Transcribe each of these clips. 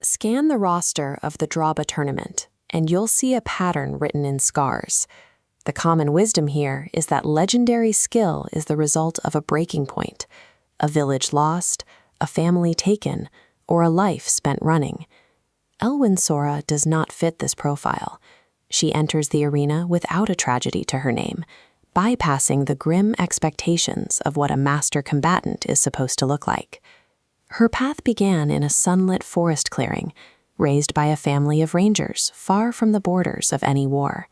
Scan the roster of the Draba tournament, and you'll see a pattern written in scars. The common wisdom here is that legendary skill is the result of a breaking point, a village lost, a family taken, or a life spent running. Aelwyn Sorra does not fit this profile. She enters the arena without a tragedy to her name, bypassing the grim expectations of what a master combatant is supposed to look like. Her path began in a sunlit forest clearing, raised by a family of rangers far from the borders of any war.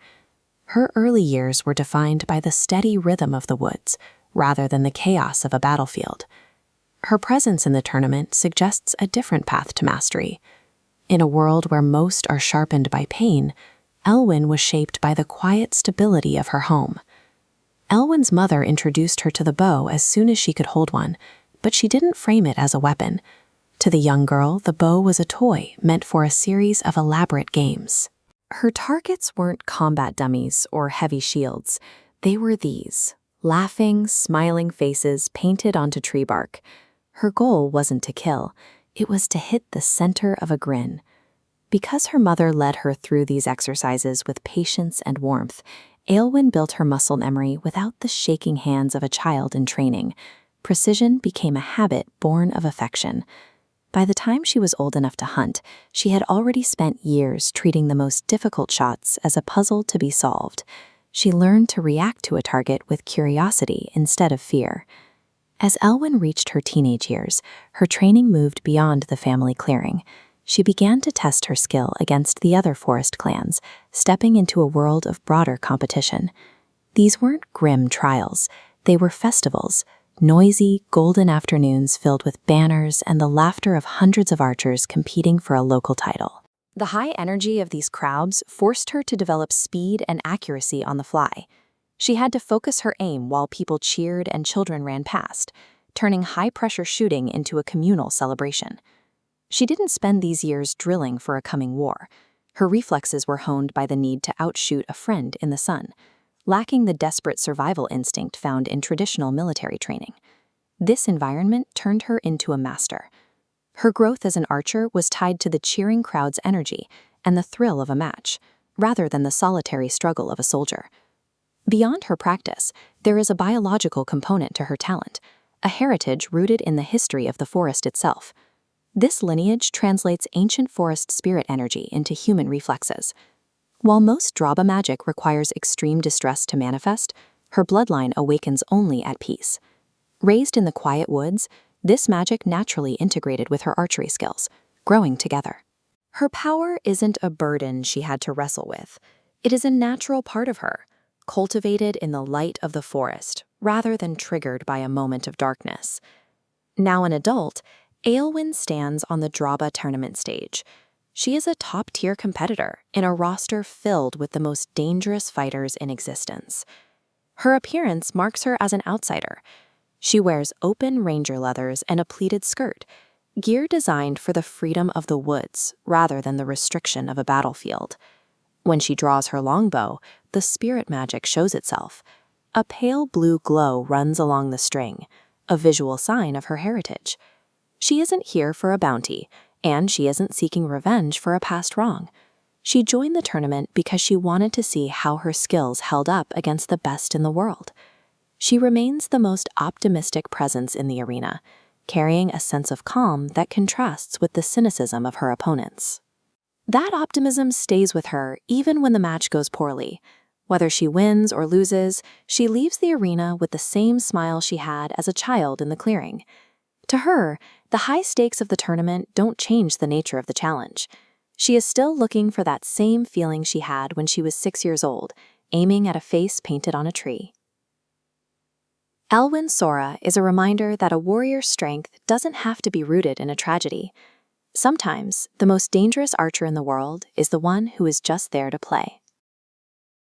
Her early years were defined by the steady rhythm of the woods, rather than the chaos of a battlefield. Her presence in the tournament suggests a different path to mastery. In a world where most are sharpened by pain, Aelwyn was shaped by the quiet stability of her home. Aelwyn's mother introduced her to the bow as soon as she could hold one, but she didn't frame it as a weapon. To the young girl, the bow was a toy meant for a series of elaborate games. Her targets weren't combat dummies or heavy shields. They were these, laughing, smiling faces painted onto tree bark. Her goal wasn't to kill, it was to hit the center of a grin. Because her mother led her through these exercises with patience and warmth, Aelwyn built her muscle memory without the shaking hands of a child in training. Precision became a habit born of affection. By the time she was old enough to hunt, she had already spent years treating the most difficult shots as a puzzle to be solved. She learned to react to a target with curiosity instead of fear. As Aelwyn reached her teenage years, her training moved beyond the family clearing. She began to test her skill against the other forest clans, stepping into a world of broader competition. These weren't grim trials, they were festivals. Noisy, golden afternoons filled with banners and the laughter of hundreds of archers competing for a local title. The high energy of these crowds forced her to develop speed and accuracy on the fly. She had to focus her aim while people cheered and children ran past, turning high-pressure shooting into a communal celebration. She didn't spend these years drilling for a coming war. Her reflexes were honed by the need to outshoot a friend in the sun, lacking the desperate survival instinct found in traditional military training. This environment turned her into a master. Her growth as an archer was tied to the cheering crowd's energy and the thrill of a match, rather than the solitary struggle of a soldier. Beyond her practice, there is a biological component to her talent, a heritage rooted in the history of the forest itself. This lineage translates ancient forest spirit energy into human reflexes. While most Draba magic requires extreme distress to manifest, her bloodline awakens only at peace. Raised in the quiet woods, this magic naturally integrated with her archery skills, growing together. Her power isn't a burden she had to wrestle with. It is a natural part of her, cultivated in the light of the forest, rather than triggered by a moment of darkness. Now an adult, Aelwyn stands on the Draba tournament stage. She is a top-tier competitor in a roster filled with the most dangerous fighters in existence. Her appearance marks her as an outsider. She wears open ranger leathers and a pleated skirt, gear designed for the freedom of the woods rather than the restriction of a battlefield. When she draws her longbow, the spirit magic shows itself. A pale blue glow runs along the string, a visual sign of her heritage. She isn't here for a bounty, and she isn't seeking revenge for a past wrong. She joined the tournament because she wanted to see how her skills held up against the best in the world. She remains the most optimistic presence in the arena, carrying a sense of calm that contrasts with the cynicism of her opponents. That optimism stays with her even when the match goes poorly. Whether she wins or loses, she leaves the arena with the same smile she had as a child in the clearing. To her, the high stakes of the tournament don't change the nature of the challenge. She is still looking for that same feeling she had when she was 6 years old, aiming at a face painted on a tree. Aelwyn Sorra is a reminder that a warrior's strength doesn't have to be rooted in a tragedy. Sometimes, the most dangerous archer in the world is the one who is just there to play.